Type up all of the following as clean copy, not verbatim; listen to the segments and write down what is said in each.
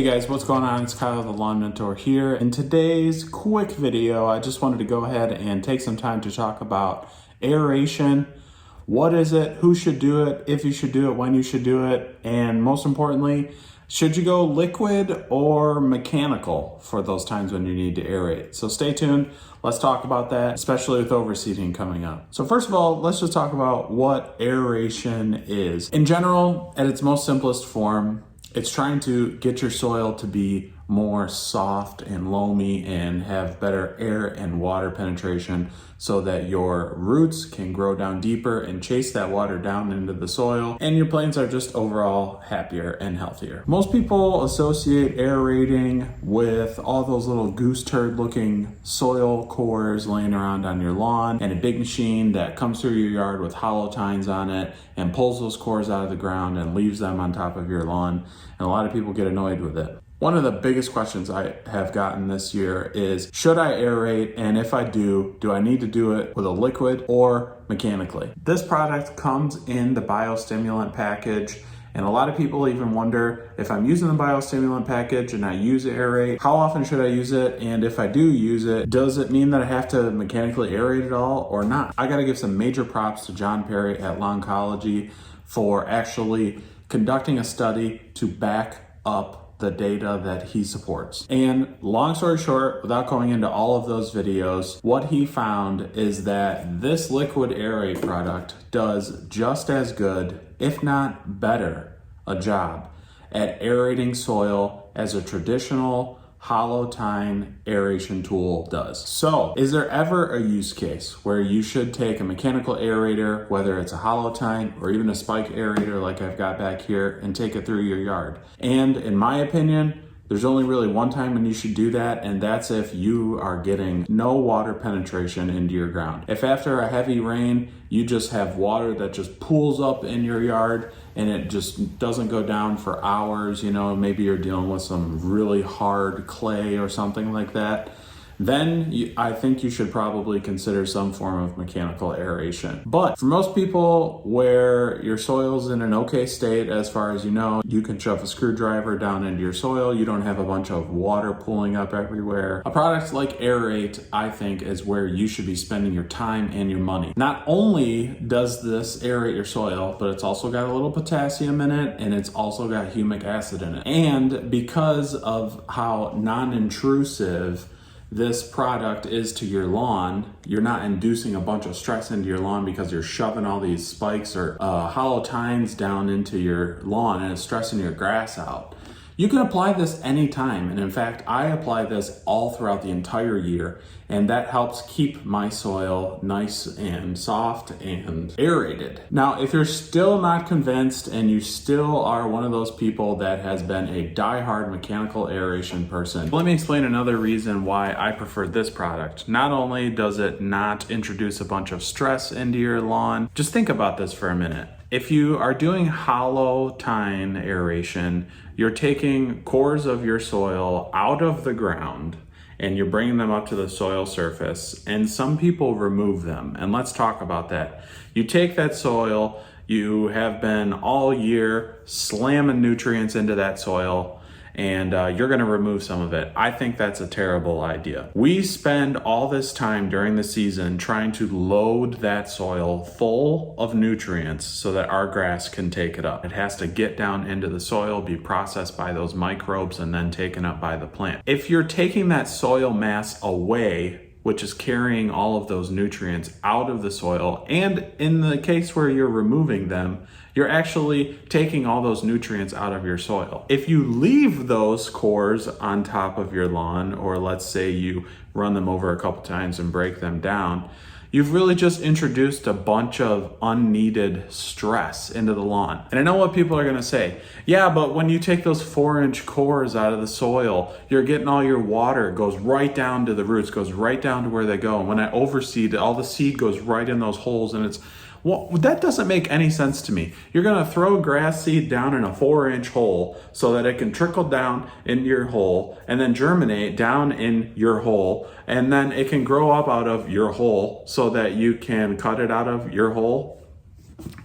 Hey guys, what's going on? It's Kyle, the Lawn Mentor here. In today's quick video, I just wanted to go ahead and take some time to talk about aeration. What is it? Who should do it? If you should do it, when you should do it, and most importantly, should you go liquid or mechanical for those times when you need to aerate? So stay tuned. Let's talk about that, especially with overseeding coming up. So first of all, let's just talk about what aeration is. In general, at its most simplest form, it's trying to get your soil to be more soft and loamy and have better air and water penetration so that your roots can grow down deeper and chase that water down into the soil, and your plants are just overall happier and healthier. Most people associate aerating with all those little goose turd looking soil cores laying around on your lawn and a big machine that comes through your yard with hollow tines on it and pulls those cores out of the ground and leaves them on top of your lawn. And a lot of people get annoyed with it. One of the biggest questions I have gotten this year is, should I aerate? And if I do I need to do it with a liquid or mechanically? This product comes in the biostimulant package, and a lot of people even wonder, if I'm using the biostimulant package and I use aerate, how often should I use it? And if I do use it, does it mean that I have to mechanically aerate it all or not? I gotta give some major props to John Perry at Lawncology for actually conducting a study to back up the data that he supports. And long story short, without going into all of those videos, what he found is that this liquid aerate product does just as good, if not better, a job at aerating soil as a traditional hollow tine aeration tool does. So, is there ever a use case where you should take a mechanical aerator, whether it's a hollow tine or even a spike aerator like I've got back here, and take it through your yard? And in my opinion, there's only really one time when you should do that, and that's if you are getting no water penetration into your ground. If after a heavy rain, you just have water that just pools up in your yard and it just doesn't go down for hours, maybe you're dealing with some really hard clay or something like that, then I think you should probably consider some form of mechanical aeration. But for most people where your soil's in an okay state, as far as you can shove a screwdriver down into your soil, you don't have a bunch of water pooling up everywhere. A product like Air-8, I think, is where you should be spending your time and your money. Not only does this aerate your soil, but it's also got a little potassium in it, and it's also got humic acid in it. And because of how non-intrusive this product is to your lawn, you're not inducing a bunch of stress into your lawn because you're shoving all these spikes or hollow tines down into your lawn and it's stressing your grass out. You can apply this anytime, and in fact, I apply this all throughout the entire year, and that helps keep my soil nice and soft and aerated. Now, if you're still not convinced and you still are one of those people that has been a die-hard mechanical aeration person, let me explain another reason why I prefer this product. Not only does it not introduce a bunch of stress into your lawn, just think about this for a minute. If you are doing hollow tine aeration, you're taking cores of your soil out of the ground and you're bringing them up to the soil surface, and some people remove them. And let's talk about that. You take that soil, you have been all year slamming nutrients into that soil, and you're gonna remove some of it. I think that's a terrible idea. We spend all this time during the season trying to load that soil full of nutrients so that our grass can take it up. It has to get down into the soil, be processed by those microbes, and then taken up by the plant. If you're taking that soil mass away, which is carrying all of those nutrients out of the soil, and in the case where you're removing them, you're actually taking all those nutrients out of your soil. If you leave those cores on top of your lawn, or let's say you run them over a couple times and break them down, you've really just introduced a bunch of unneeded stress into the lawn. And I know what people are gonna say. Yeah, but when you take those 4-inch cores out of the soil, you're getting all your water, it goes right down to the roots, goes right down to where they go. And when I overseed, all the seed goes right in those holes, and well, that doesn't make any sense to me. You're gonna throw grass seed down in a 4-inch hole so that it can trickle down in your hole and then germinate down in your hole, and then it can grow up out of your hole so that you can cut it out of your hole.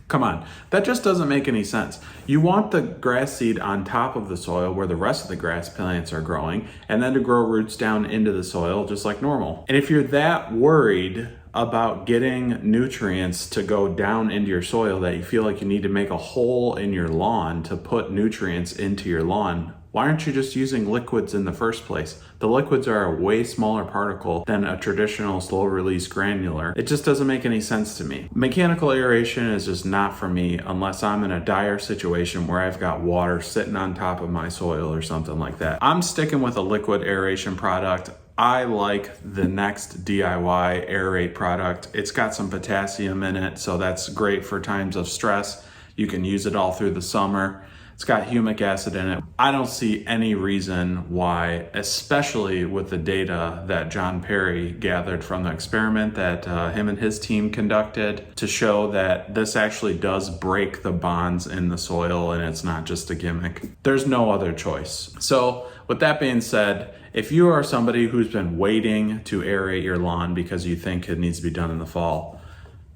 Come on, that just doesn't make any sense. You want the grass seed on top of the soil where the rest of the grass plants are growing, and then to grow roots down into the soil just like normal. And if you're that worried about getting nutrients to go down into your soil that you feel like you need to make a hole in your lawn to put nutrients into your lawn, why aren't you just using liquids in the first place? The liquids are a way smaller particle than a traditional slow release granular. It just doesn't make any sense to me. Mechanical aeration is just not for me unless I'm in a dire situation where I've got water sitting on top of my soil or something like that. I'm sticking with a liquid aeration product. I like the N-Ext DIY Air-8 product. It's got some potassium in it, so that's great for times of stress. You can use it all through the summer. It's got humic acid in it. I don't see any reason why, especially with the data that John Perry gathered from the experiment that him and his team conducted to show that this actually does break the bonds in the soil and it's not just a gimmick. There's no other choice. So with that being said, if you are somebody who's been waiting to aerate your lawn because you think it needs to be done in the fall,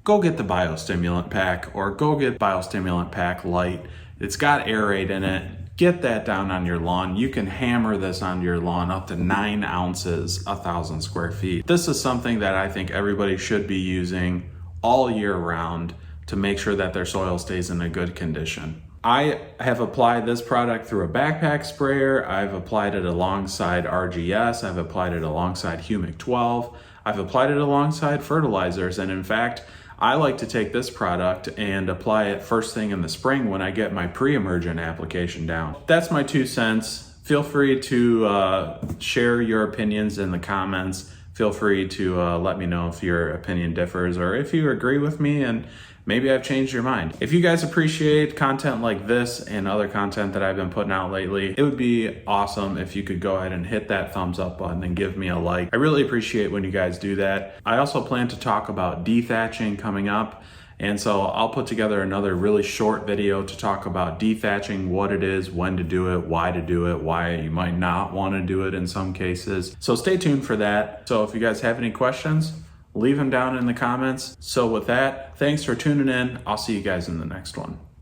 go get the biostimulant pack or go get biostimulant pack light. It's got Air-8 in it. Get that down on your lawn. You can hammer this onto your lawn up to 9 ounces, 1,000 square feet. This is something that I think everybody should be using all year round to make sure that their soil stays in a good condition. I have applied this product through a backpack sprayer. I've applied it alongside RGS. I've applied it alongside Humic 12. I've applied it alongside fertilizers. And in fact, I like to take this product and apply it first thing in the spring when I get my pre-emergent application down. That's my 2 cents. Feel free to share your opinions in the comments. Feel free to let me know if your opinion differs or if you agree with me and maybe I've changed your mind. If you guys appreciate content like this and other content that I've been putting out lately, it would be awesome if you could go ahead and hit that thumbs up button and give me a like. I really appreciate when you guys do that. I also plan to talk about dethatching coming up. And so I'll put together another really short video to talk about dethatching, what it is, when to do it, why you might not want to do it in some cases. So stay tuned for that. So if you guys have any questions, leave them down in the comments. So with that, thanks for tuning in. I'll see you guys in the next one.